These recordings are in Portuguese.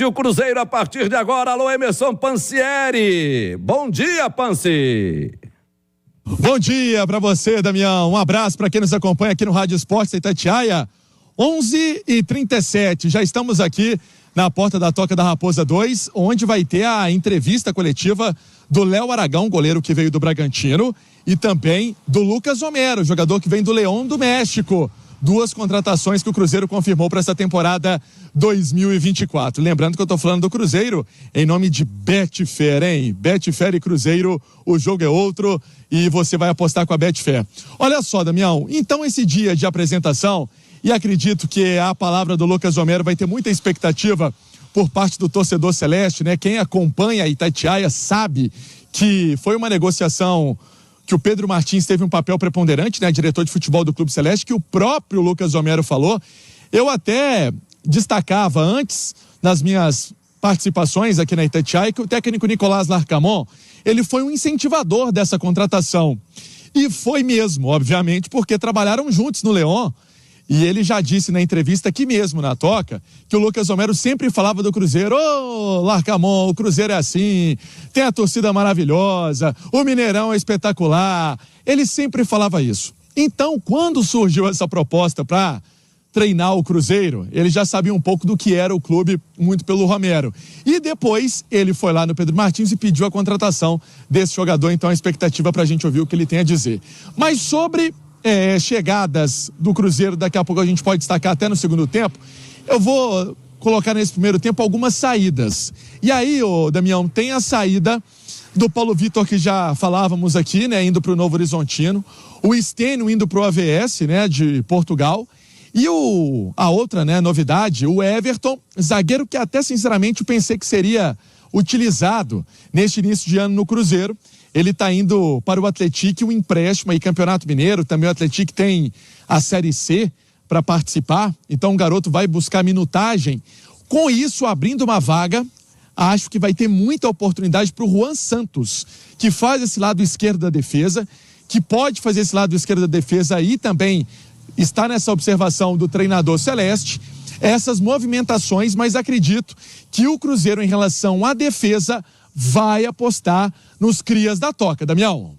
Celeste, o Cruzeiro a partir de agora. Alô, Emerson Pansieri. Bom dia, Pansi. Bom dia para você, Damião. Um abraço para quem nos acompanha aqui no Rádio Esportes Itatiaia. 11h37, já estamos aqui na porta da Toca da Raposa 2, onde vai ter a entrevista coletiva do Léo Aragão, goleiro que veio do Bragantino, e também do Lucas Homero, jogador que vem do León do México. Duas contratações que o Cruzeiro confirmou para essa temporada 2024. Lembrando que eu estou falando do Cruzeiro em nome de Betfair, hein? Betfair e Cruzeiro, o jogo é outro e você vai apostar com a Betfair. Olha só, Damião, então esse dia de apresentação, e acredito que a palavra do Lucas Homero vai ter muita expectativa por parte do torcedor celeste, né? Quem acompanha a Itatiaia sabe que foi uma negociação que o Pedro Martins teve um papel preponderante, né, diretor de futebol do Clube Celeste, que o próprio Lucas Homero falou. Eu até destacava antes, nas minhas participações aqui na Itatiaia, que o técnico Nicolás Larcamon, ele foi um incentivador dessa contratação. E foi mesmo, obviamente, porque trabalharam juntos no León. E ele já disse na entrevista aqui mesmo na Toca que o Lucas Homero sempre falava do Cruzeiro. Ô, Larcamon, o Cruzeiro é assim, tem a torcida maravilhosa, o Mineirão é espetacular. Ele sempre falava isso. Então, quando surgiu essa proposta para treinar o Cruzeiro, ele já sabia um pouco do que era o clube, muito pelo Romero. E depois ele foi lá no Pedro Martins e pediu a contratação desse jogador. Então, a expectativa para a gente ouvir o que ele tem a dizer. Mas sobre chegadas do Cruzeiro, daqui a pouco a gente pode destacar até no segundo tempo, eu vou colocar nesse primeiro tempo algumas saídas. E aí, Damião, tem a saída do Paulo Vitor, que já falávamos aqui, né, indo para o Novo Horizontino, o Stênio indo para o AVS, né, de Portugal, e a outra, né, novidade, o Everton, zagueiro que até sinceramente eu pensei que seria utilizado neste início de ano no Cruzeiro. Ele está indo para o Atlético, um empréstimo aí, Campeonato Mineiro, também o Atlético tem a Série C para participar, então o garoto vai buscar minutagem. Com isso, abrindo uma vaga, acho que vai ter muita oportunidade para o Juan Santos, que faz esse lado esquerdo da defesa, que pode fazer esse lado esquerdo da defesa aí também, está nessa observação do treinador celeste, essas movimentações, mas acredito que o Cruzeiro, em relação à defesa, vai apostar nos crias da Toca, Damião.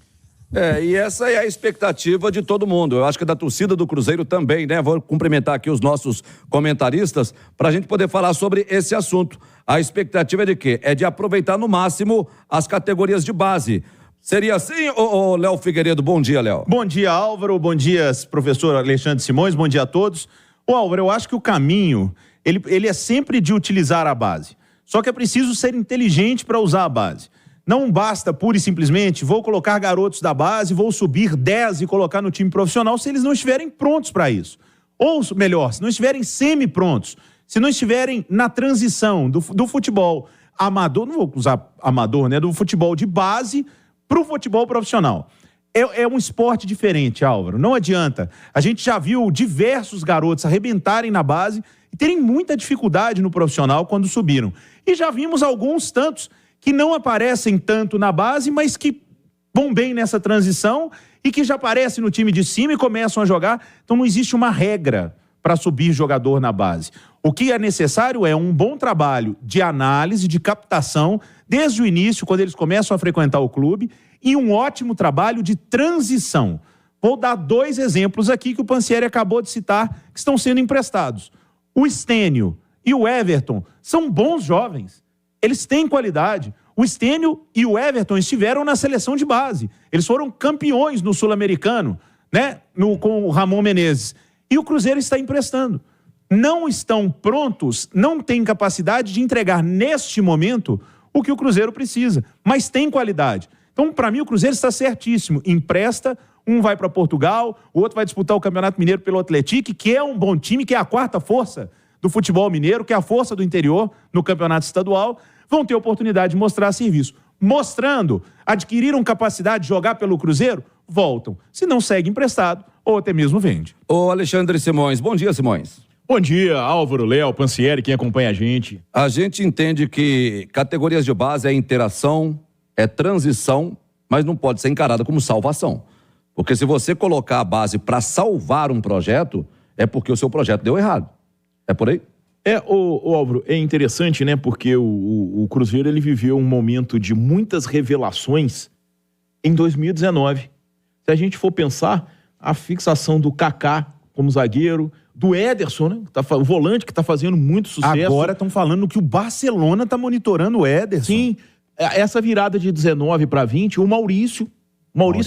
E essa é a expectativa de todo mundo. Eu acho que da torcida do Cruzeiro também, né? Vou cumprimentar aqui os nossos comentaristas para a gente poder falar sobre esse assunto. A expectativa é de quê? É de aproveitar no máximo as categorias de base. Seria assim, ô Léo Figueiredo? Bom dia, Léo. Bom dia, Álvaro. Bom dia, professor Alexandre Simões. Bom dia a todos. Ô, Álvaro, eu acho que o caminho, ele é sempre de utilizar a base. Só que é preciso ser inteligente para usar a base. Não basta, pura e simplesmente, vou colocar garotos da base, vou subir 10 e colocar no time profissional se eles não estiverem prontos para isso. Ou, melhor, se não estiverem semi-prontos, se não estiverem na transição do futebol amador, não vou usar amador, né, do futebol de base para o futebol profissional. É um esporte diferente, Álvaro, não adianta. A gente já viu diversos garotos arrebentarem na base e terem muita dificuldade no profissional quando subiram. E já vimos alguns tantos que não aparecem tanto na base, mas que vão bem nessa transição e que já aparecem no time de cima e começam a jogar. Então não existe uma regra para subir jogador na base. O que é necessário é um bom trabalho de análise, de captação, desde o início, quando eles começam a frequentar o clube, e um ótimo trabalho de transição. Vou dar 2 exemplos aqui que o Pansieri acabou de citar, que estão sendo emprestados. O Stênio e o Everton são bons jovens. Eles têm qualidade. O Stênio e o Everton estiveram na seleção de base. Eles foram campeões no Sul-Americano, né? Com o Ramon Menezes. E o Cruzeiro está emprestando. Não estão prontos, não têm capacidade de entregar neste momento o que o Cruzeiro precisa, mas tem qualidade. Então, para mim, o Cruzeiro está certíssimo. Empresta, um vai para Portugal, o outro vai disputar o Campeonato Mineiro pelo Atlético, que é um bom time, que é a 4ª força do futebol mineiro, que é a força do interior no Campeonato Estadual. Vão ter oportunidade de mostrar serviço. Mostrando, adquiriram capacidade de jogar pelo Cruzeiro, voltam. Se não, segue emprestado ou até mesmo vende. Ô Alexandre Simões, bom dia, Simões. Bom dia, Álvaro, Léo, Pansieri, quem acompanha a gente. A gente entende que categorias de base é interação, é transição, mas não pode ser encarada como salvação. Porque se você colocar a base para salvar um projeto, é porque o seu projeto deu errado. É por aí? Álvaro, é interessante, né? Porque o Cruzeiro, ele viveu um momento de muitas revelações em 2019. Se a gente for pensar, a fixação do Kaká como zagueiro, do Ederson, né? O volante que tá fazendo muito sucesso. Agora estão falando que o Barcelona tá monitorando o Ederson. Sim, essa virada de 19 para 20, o Maurício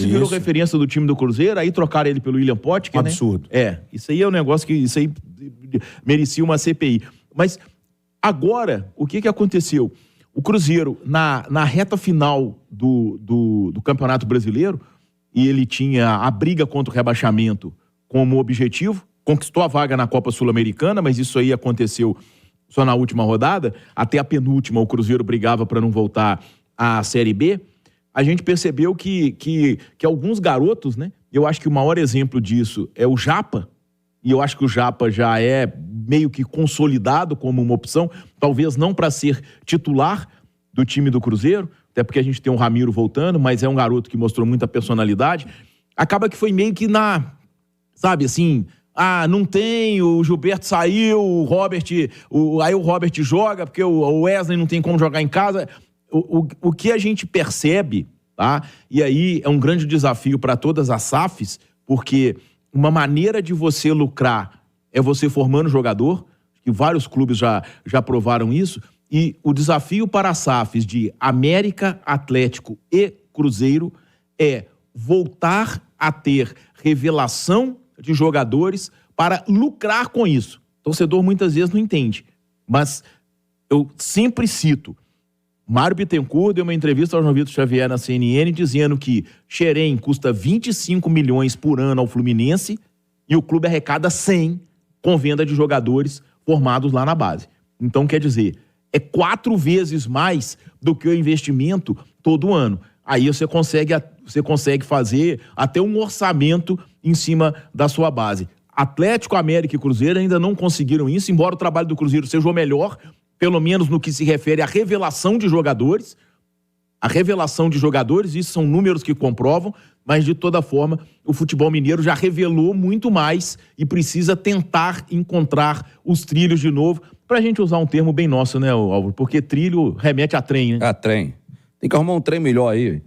virou referência do time do Cruzeiro, aí trocaram ele pelo William Potker, né? Absurdo. Isso aí é um negócio que isso aí merecia uma CPI. Mas agora, o que aconteceu? O Cruzeiro, na reta final do Campeonato Brasileiro, e ele tinha a briga contra o rebaixamento como objetivo, conquistou a vaga na Copa Sul-Americana, mas isso aí aconteceu só na última rodada, até a penúltima o Cruzeiro brigava para não voltar à Série B. A gente percebeu que alguns garotos, né? Eu acho que o maior exemplo disso é o Japa, e eu acho que o Japa já é meio que consolidado como uma opção, talvez não para ser titular do time do Cruzeiro, até porque a gente tem o Ramiro voltando, mas é um garoto que mostrou muita personalidade. Acaba que foi meio que sabe assim, não tem, o Gilberto saiu, aí o Robert joga, porque o Wesley não tem como jogar em casa. O que a gente percebe, tá? E aí é um grande desafio para todas as SAFs, porque uma maneira de você lucrar é você formando jogador, e vários clubes já provaram isso, e o desafio para as SAFs de América, Atlético e Cruzeiro é voltar a ter revelação de jogadores para lucrar com isso. O torcedor muitas vezes não entende, mas eu sempre cito, Mário Bittencourt deu uma entrevista ao João Vitor Xavier na CNN dizendo que Xerém custa 25 milhões por ano ao Fluminense e o clube arrecada 100 com venda de jogadores formados lá na base. Então, quer dizer, é 4 vezes mais do que o investimento todo ano. Aí você consegue fazer até um orçamento em cima da sua base. Atlético, América e Cruzeiro ainda não conseguiram isso, embora o trabalho do Cruzeiro seja o melhor, pelo menos no que se refere à revelação de jogadores. A revelação de jogadores, isso são números que comprovam, mas de toda forma o futebol mineiro já revelou muito mais e precisa tentar encontrar os trilhos de novo, pra gente usar um termo bem nosso, né, Álvaro? Porque trilho remete a trem, né? A trem. Tem que arrumar um trem melhor aí.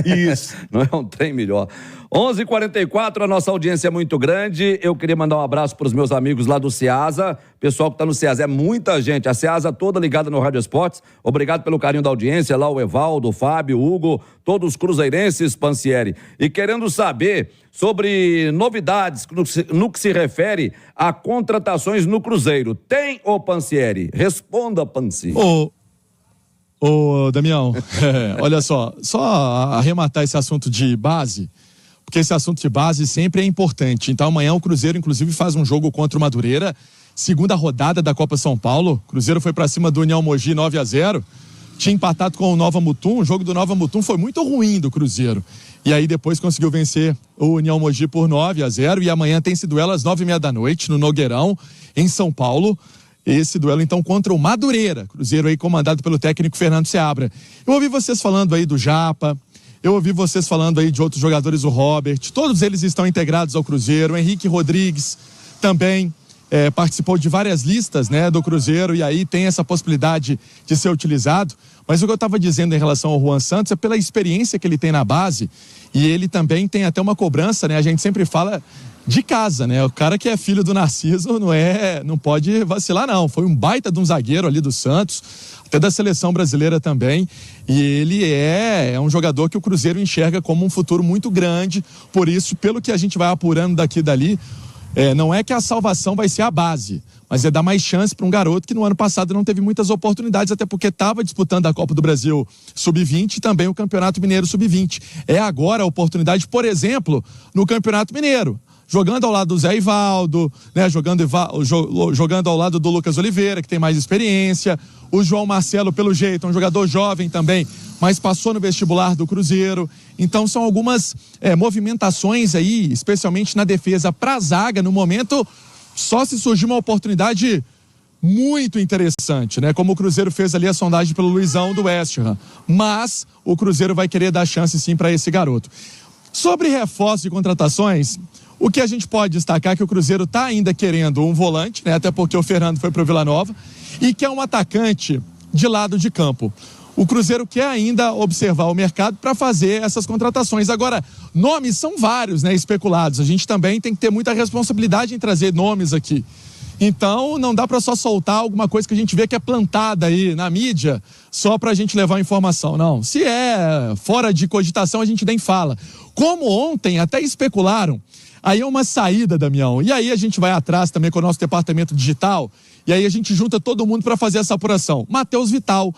Isso. Não é um trem melhor. 11h44, a nossa audiência é muito grande. Eu queria mandar um abraço para os meus amigos lá do Ceasa. Pessoal que está no Ceasa, é muita gente. A Ceasa toda ligada no Rádio Esportes. Obrigado pelo carinho da audiência. Lá o Evaldo, o Fábio, o Hugo, todos os cruzeirenses, Pansieri. E querendo saber sobre novidades no que se refere a contratações no Cruzeiro. Tem, ô Pansieri? Responda, Pansieri. Ô, Damião, olha só arrematar esse assunto de base, porque esse assunto de base sempre é importante. Então amanhã o Cruzeiro, inclusive, faz um jogo contra o Madureira, segunda rodada da Copa São Paulo. O Cruzeiro foi pra cima do União Mogi 9-0, tinha empatado com o Nova Mutum. O jogo do Nova Mutum foi muito ruim do Cruzeiro, e aí depois conseguiu vencer o União Mogi por 9-0, e amanhã tem esse duelo às 21h30 no Nogueirão, em São Paulo. Esse duelo, então, contra o Madureira, Cruzeiro aí comandado pelo técnico Fernando Seabra. Eu ouvi vocês falando aí do Japa, eu ouvi vocês falando aí de outros jogadores, o Robert, todos eles estão integrados ao Cruzeiro. O Henrique Rodrigues também participou de várias listas, né, do Cruzeiro, e aí tem essa possibilidade de ser utilizado. Mas o que eu estava dizendo em relação ao Juan Santos é pela experiência que ele tem na base, e ele também tem até uma cobrança, né, a gente sempre fala de casa, né? O cara que é filho do Narciso não pode vacilar, não. Foi um baita de um zagueiro ali do Santos, até da seleção brasileira também. E ele é um jogador que o Cruzeiro enxerga como um futuro muito grande. Por isso, pelo que a gente vai apurando daqui e dali, não é que a salvação vai ser a base, mas é dar mais chance para um garoto que no ano passado não teve muitas oportunidades, até porque estava disputando a Copa do Brasil Sub-20 e também o Campeonato Mineiro Sub-20. É agora a oportunidade, por exemplo, no Campeonato Mineiro, jogando ao lado do Zé Ivaldo, né? Jogando ao lado do Lucas Oliveira, que tem mais experiência. O João Marcelo, pelo jeito, é um jogador jovem também, mas passou no vestibular do Cruzeiro. Então são algumas movimentações aí, especialmente na defesa para a zaga, no momento, só se surgir uma oportunidade muito interessante, né? Como o Cruzeiro fez ali a sondagem pelo Luizão do West Ham. Mas o Cruzeiro vai querer dar chance sim para esse garoto. Sobre reforços e contratações, O que a gente pode destacar é que o Cruzeiro está ainda querendo um volante, né? Até porque o Fernando foi para o Vila Nova, e que é um atacante de lado de campo. O Cruzeiro quer ainda observar o mercado para fazer essas contratações. Agora, nomes são vários, né, especulados. A gente também tem que ter muita responsabilidade em trazer nomes aqui. Então, não dá para só soltar alguma coisa que a gente vê que é plantada aí na mídia só para a gente levar a informação. Não, se é fora de cogitação, a gente nem fala. Como ontem até especularam, aí é uma saída, Damião. E aí a gente vai atrás também com o nosso departamento digital, e aí a gente junta todo mundo para fazer essa apuração. Matheus Vital.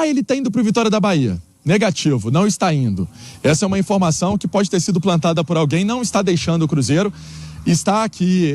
Ele está indo para o Vitória da Bahia. Negativo, não está indo. Essa é uma informação que pode ter sido plantada por alguém, não está deixando o Cruzeiro. Está aqui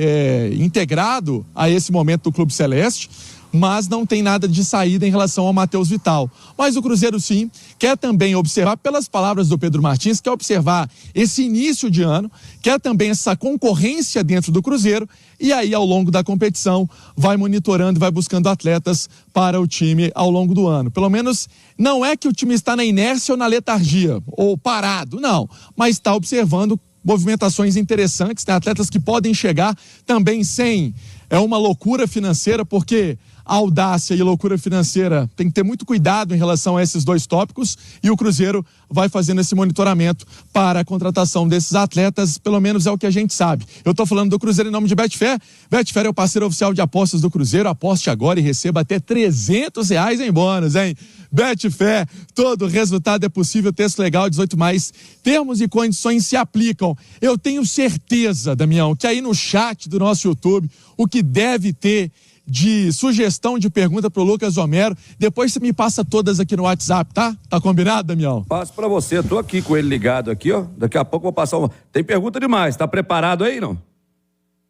integrado a esse momento do Clube Celeste, mas não tem nada de saída em relação ao Matheus Vital. Mas o Cruzeiro, sim, quer também observar, pelas palavras do Pedro Martins, quer observar esse início de ano, quer também essa concorrência dentro do Cruzeiro, e aí, ao longo da competição, vai monitorando e vai buscando atletas para o time ao longo do ano. Pelo menos, não é que o time está na inércia ou na letargia, ou parado, não, mas está observando movimentações interessantes, né? Atletas que podem chegar também sem uma loucura financeira, porque a audácia e loucura financeira tem que ter muito cuidado em relação a esses dois tópicos, e o Cruzeiro vai fazendo esse monitoramento para a contratação desses atletas, pelo menos é o que a gente sabe. Eu estou falando do Cruzeiro em nome de Betfair. Betfair é o parceiro oficial de apostas do Cruzeiro. Aposte agora e receba até R$300 em bônus, hein? Betfair, todo resultado é possível, texto legal, 18+, termos e condições se aplicam. Eu tenho certeza, Damião, que aí no chat do nosso YouTube, o que deve ter de sugestão de pergunta pro Lucas Homero, depois você me passa todas aqui no WhatsApp, tá? Tá combinado, Damião? Passo pra você, tô aqui com ele ligado aqui, ó, daqui a pouco eu vou passar uma... Tem pergunta demais, tá preparado aí, não?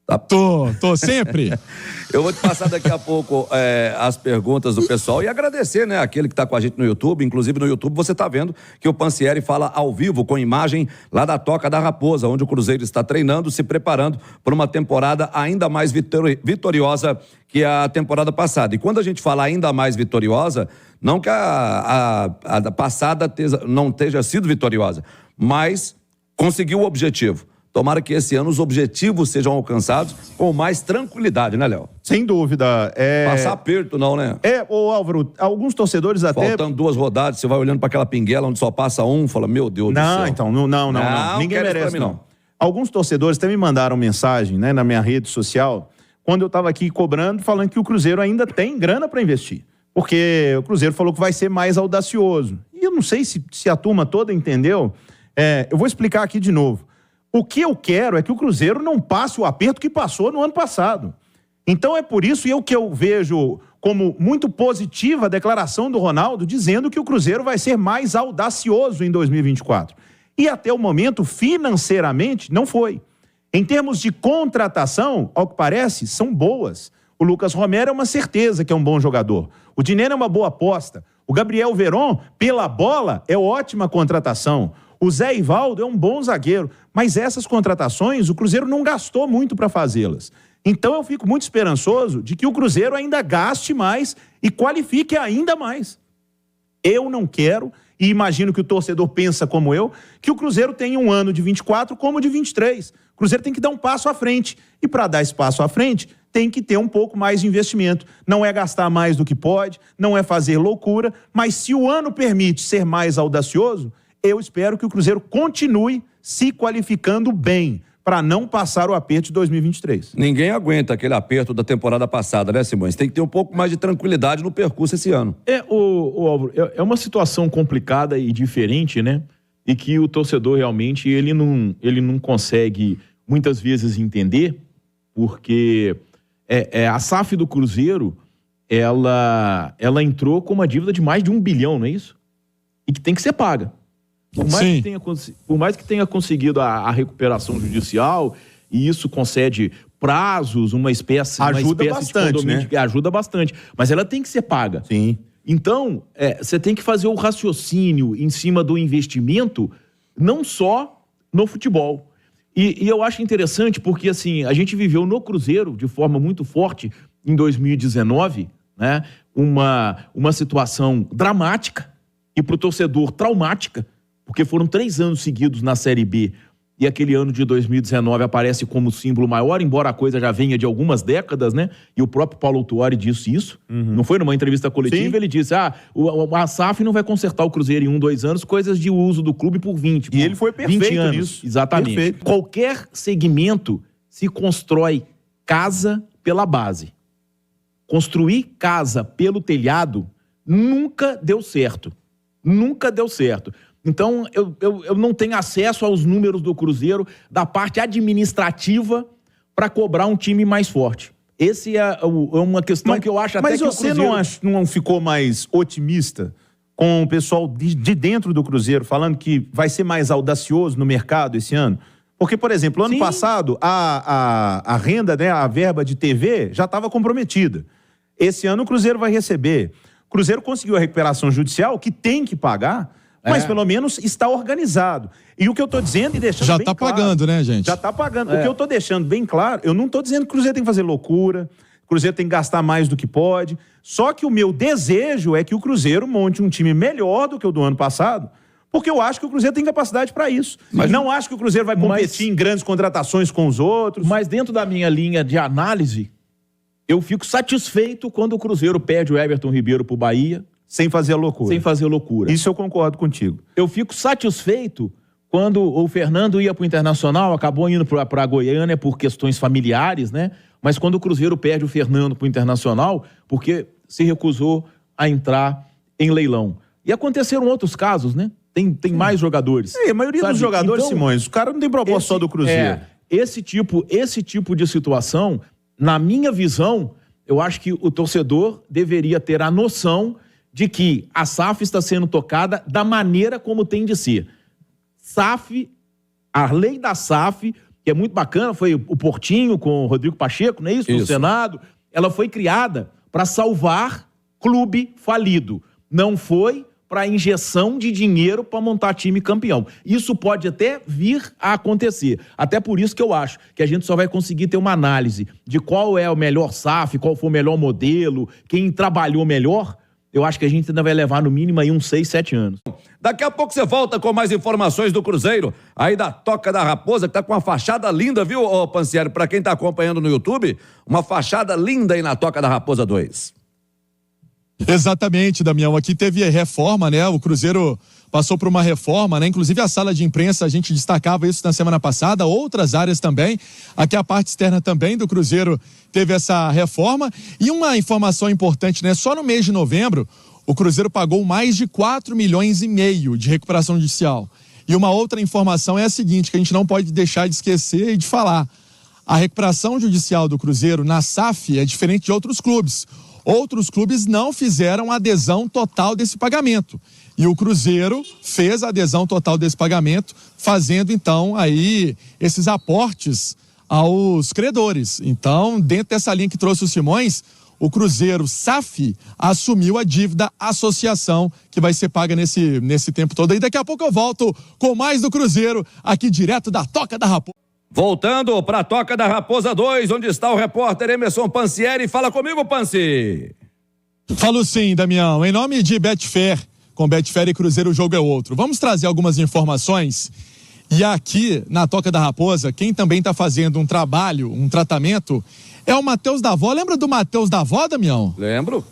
Tá. Tô sempre. Eu vou te passar daqui a pouco as perguntas do pessoal e agradecer, né, aquele que tá com a gente no YouTube. Inclusive no YouTube você tá vendo que o Pansieri fala ao vivo com imagem lá da Toca da Raposa, onde o Cruzeiro está treinando, se preparando para uma temporada ainda mais vitoriosa que a temporada passada. E quando a gente fala ainda mais vitoriosa, não que a passada não tenha sido vitoriosa, mas conseguiu o objetivo. Tomara que esse ano os objetivos sejam alcançados com mais tranquilidade, né, Léo? Sem dúvida. Passar aperto não, né? Ô Álvaro, alguns torcedores até... Faltando 2 rodadas, você vai olhando para aquela pinguela onde só passa um, fala, meu Deus do céu. Então, não. Ninguém merece, não. Alguns torcedores até me mandaram mensagem, né, na minha rede social, quando eu estava aqui cobrando, falando que o Cruzeiro ainda tem grana para investir. Porque o Cruzeiro falou que vai ser mais audacioso. E eu não sei se a turma toda entendeu. Eu vou explicar aqui de novo. O que eu quero é que o Cruzeiro não passe o aperto que passou no ano passado. Então é por isso que eu vejo como muito positiva a declaração do Ronaldo, dizendo que o Cruzeiro vai ser mais audacioso em 2024. E até o momento, financeiramente, não foi. Em termos de contratação, ao que parece, são boas. O Lucas Romero é uma certeza que é um bom jogador. O Dineno é uma boa aposta. O Gabriel Veron, pela bola, é ótima contratação. O Zé Ivaldo é um bom zagueiro, mas essas contratações o Cruzeiro não gastou muito para fazê-las. Então eu fico muito esperançoso de que o Cruzeiro ainda gaste mais e qualifique ainda mais. Eu não quero, e imagino que o torcedor pensa como eu, que o Cruzeiro tenha um ano de 24 como de 23. O Cruzeiro tem que dar um passo à frente. E para dar esse passo à frente, tem que ter um pouco mais de investimento. Não é gastar mais do que pode, não é fazer loucura, mas se o ano permite ser mais audacioso, eu espero que o Cruzeiro continue se qualificando bem para não passar o aperto de 2023. Ninguém aguenta aquele aperto da temporada passada, né, Simões? Tem que ter um pouco mais de tranquilidade no percurso esse ano. Álvaro, é uma situação complicada e diferente, né? E que o torcedor realmente ele não consegue muitas vezes entender, porque a SAF do Cruzeiro ela entrou com uma dívida de mais de 1 bilhão, não é isso? E que tem que ser paga. Por mais que tenha conseguido a recuperação judicial, e isso concede prazos, uma espécie bastante, de condomínio, que ajuda bastante, mas ela tem que ser paga. Sim. Então, você tem que fazer o raciocínio em cima do investimento, não só no futebol. E eu acho interessante porque, assim, a gente viveu no Cruzeiro, de forma muito forte, em 2019, né, uma situação dramática e para o torcedor traumática, porque foram 3 anos seguidos na Série B e aquele ano de 2019 aparece como símbolo maior, embora a coisa já venha de algumas décadas, né? E o próprio Paulo Autuori disse isso. Não foi numa entrevista coletiva, ele disse, a SAF não vai consertar o Cruzeiro em 1, 2 anos, coisas de uso do clube por 20. E ele foi perfeito 20 anos. nisso. Exatamente. Perfeito. Qualquer segmento se constrói casa pela base. Construir casa pelo telhado nunca deu certo. Nunca deu certo. Então, eu não tenho acesso aos números do Cruzeiro da parte administrativa para cobrar um time mais forte. Esse é uma questão que eu acho até que o Cruzeiro... Mas você não ficou mais otimista com o pessoal de dentro do Cruzeiro falando que vai ser mais audacioso no mercado esse ano? Porque, por exemplo, ano passado, a renda, né, a verba de TV já estava comprometida. Esse ano o Cruzeiro vai receber. O Cruzeiro conseguiu a recuperação judicial, que tem que pagar, mas pelo menos está organizado. E o que eu estou dizendo e deixando já bem tá claro... pagando, né, gente? Já está pagando. O que eu estou deixando bem claro, eu não estou dizendo que o Cruzeiro tem que fazer loucura, o Cruzeiro tem que gastar mais do que pode, só que o meu desejo é que o Cruzeiro monte um time melhor do que o do ano passado, porque eu acho que o Cruzeiro tem capacidade para isso. Mas não acho que o Cruzeiro vai competir em grandes contratações com os outros. Mas dentro da minha linha de análise, eu fico satisfeito quando o Cruzeiro perde o Everton Ribeiro pro Bahia. Sem fazer a loucura. Sem fazer loucura. Isso eu concordo contigo. Eu fico satisfeito quando o Fernando ia pro Internacional, acabou indo pra Goiânia por questões familiares, né? Mas quando o Cruzeiro perde o Fernando pro Internacional, porque se recusou a entrar em leilão. E aconteceram outros casos, né? Tem mais jogadores. A maioria dos jogadores, então, Simões, o cara não tem proposta só do Cruzeiro. Esse tipo de situação, na minha visão, eu acho que o torcedor deveria ter a noção de que a SAF está sendo tocada da maneira como tem de ser. SAF, a lei da SAF, que é muito bacana, foi o Portinho com o Rodrigo Pacheco, não é isso? No Senado. Ela foi criada para salvar clube falido. Não foi para injeção de dinheiro para montar time campeão. Isso pode até vir a acontecer. Até por isso que eu acho que a gente só vai conseguir ter uma análise de qual é o melhor SAF, qual foi o melhor modelo, quem trabalhou melhor. Eu acho que a gente ainda vai levar no mínimo aí uns 6, 7 anos. Daqui a pouco você volta com mais informações do Cruzeiro, aí da Toca da Raposa, que tá com uma fachada linda, viu, Pansieri? Pra quem tá acompanhando no YouTube, uma fachada linda aí na Toca da Raposa 2. Exatamente, Damião. Aqui teve reforma, né? O Cruzeiro passou por uma reforma, né? Inclusive a sala de imprensa, a gente destacava isso na semana passada, outras áreas também. Aqui a parte externa também do Cruzeiro teve essa reforma. E uma informação importante, né? Só no mês de novembro, o Cruzeiro pagou mais de 4,5 milhões de recuperação judicial. E uma outra informação é a seguinte, que a gente não pode deixar de esquecer e de falar. A recuperação judicial do Cruzeiro na SAF é diferente de outros clubes. Outros clubes não fizeram adesão total desse pagamento. E o Cruzeiro fez a adesão total desse pagamento, fazendo então aí esses aportes aos credores. Então, dentro dessa linha que trouxe o Simões, o Cruzeiro SAF assumiu a dívida associação que vai ser paga nesse tempo todo. E daqui a pouco eu volto com mais do Cruzeiro aqui direto da Toca da Raposa. Voltando para a Toca da Raposa 2, onde está o repórter Emerson Pansieri. Fala comigo, Pansi. Falo sim, Damião. Em nome de Betfair, com Betfair e Cruzeiro o jogo é outro. Vamos trazer algumas informações. E aqui na Toca da Raposa, quem também está fazendo um trabalho, um tratamento, é o Matheus Davó. Lembra do Matheus Davó, Damião? Lembro.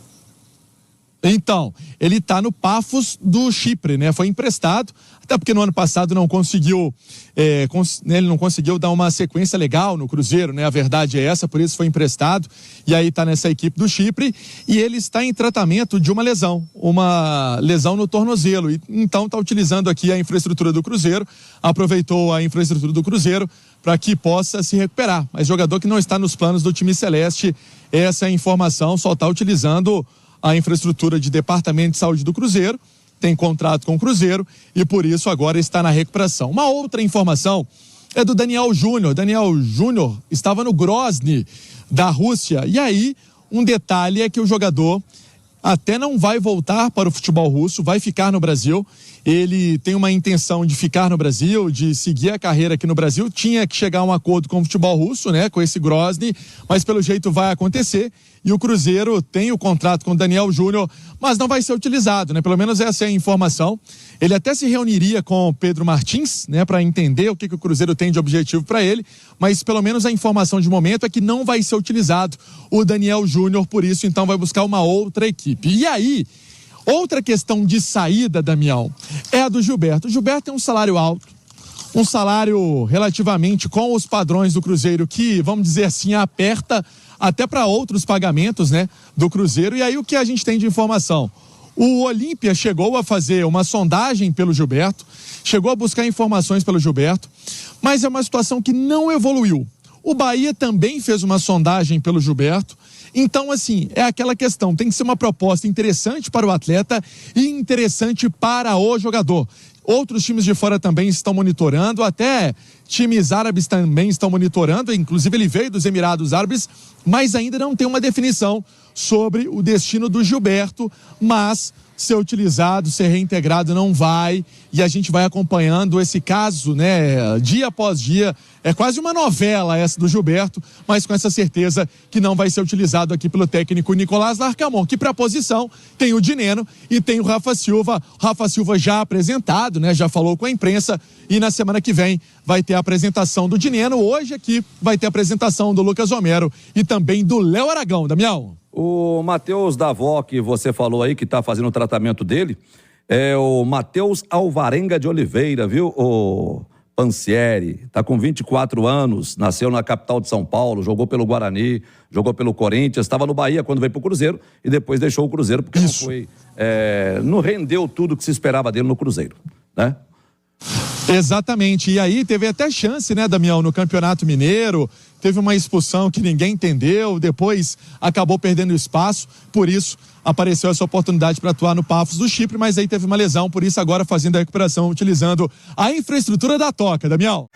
Então, ele está no Paphos do Chipre, né? Foi emprestado, até porque no ano passado não conseguiu, ele não conseguiu dar uma sequência legal no Cruzeiro, né? A verdade é essa, por isso foi emprestado, e aí está nessa equipe do Chipre, e ele está em tratamento de uma lesão no tornozelo, e então está utilizando aqui a infraestrutura do Cruzeiro, aproveitou a infraestrutura do Cruzeiro para que possa se recuperar. Mas jogador que não está nos planos do time celeste, essa é a informação, só está utilizando a infraestrutura de Departamento de Saúde do Cruzeiro, tem contrato com o Cruzeiro e por isso agora está na recuperação. Uma outra informação é do Daniel Júnior. Daniel Júnior estava no Grozny da Rússia e aí um detalhe é que o jogador até não vai voltar para o futebol russo, vai ficar no Brasil. Ele tem uma intenção de ficar no Brasil, de seguir a carreira aqui no Brasil. Tinha que chegar a um acordo com o futebol russo, né, com esse Grozny, mas pelo jeito vai acontecer. e o Cruzeiro tem o contrato com o Daniel Júnior, mas não vai ser utilizado, né? Pelo menos essa é a informação. Ele até se reuniria com o Pedro Martins, né, para entender o que o Cruzeiro tem de objetivo para ele, mas pelo menos a informação de momento é que não vai ser utilizado o Daniel Júnior, por isso então vai buscar uma outra equipe. E aí, outra questão de saída, Damião, é a do Gilberto. O Gilberto tem um salário alto, um salário relativamente com os padrões do Cruzeiro que, vamos dizer assim, aperta até para outros pagamentos, né, do Cruzeiro. E aí o que a gente tem de informação? O Olímpia chegou a fazer uma sondagem pelo Gilberto, chegou a buscar informações pelo Gilberto, mas é uma situação que não evoluiu. O Bahia também fez uma sondagem pelo Gilberto. Então, assim, é aquela questão, tem que ser uma proposta interessante para o atleta e interessante para o jogador. Outros times de fora também estão monitorando, até times árabes também estão monitorando, inclusive ele veio dos Emirados Árabes, mas ainda não tem uma definição sobre o destino do Gilberto, mas ser utilizado, ser reintegrado não vai, e a gente vai acompanhando esse caso, né, dia após dia. É quase uma novela essa do Gilberto, mas com essa certeza que não vai ser utilizado aqui pelo técnico Nicolás Larcamon, que para a posição tem o Dineno e tem o Rafa Silva. Rafa Silva já apresentado, né, já falou com a imprensa, e na semana que vem vai ter a apresentação do Dineno. Hoje aqui vai ter a apresentação do Lucas Romero e também do Léo Aragão. Damião. O Matheus Davó, que você falou aí, que está fazendo o tratamento dele, é o Matheus Alvarenga de Oliveira, viu? O Pansieri, está com 24 anos, nasceu na capital de São Paulo, jogou pelo Guarani, jogou pelo Corinthians, estava no Bahia quando veio para o Cruzeiro e depois deixou o Cruzeiro porque não rendeu tudo que se esperava dele no Cruzeiro, né? Exatamente, e aí teve até chance, né, Damião, no Campeonato Mineiro, teve uma expulsão que ninguém entendeu, depois acabou perdendo espaço, por isso apareceu essa oportunidade para atuar no Paphos do Chipre, mas aí teve uma lesão, por isso agora fazendo a recuperação, utilizando a infraestrutura da Toca, Damião.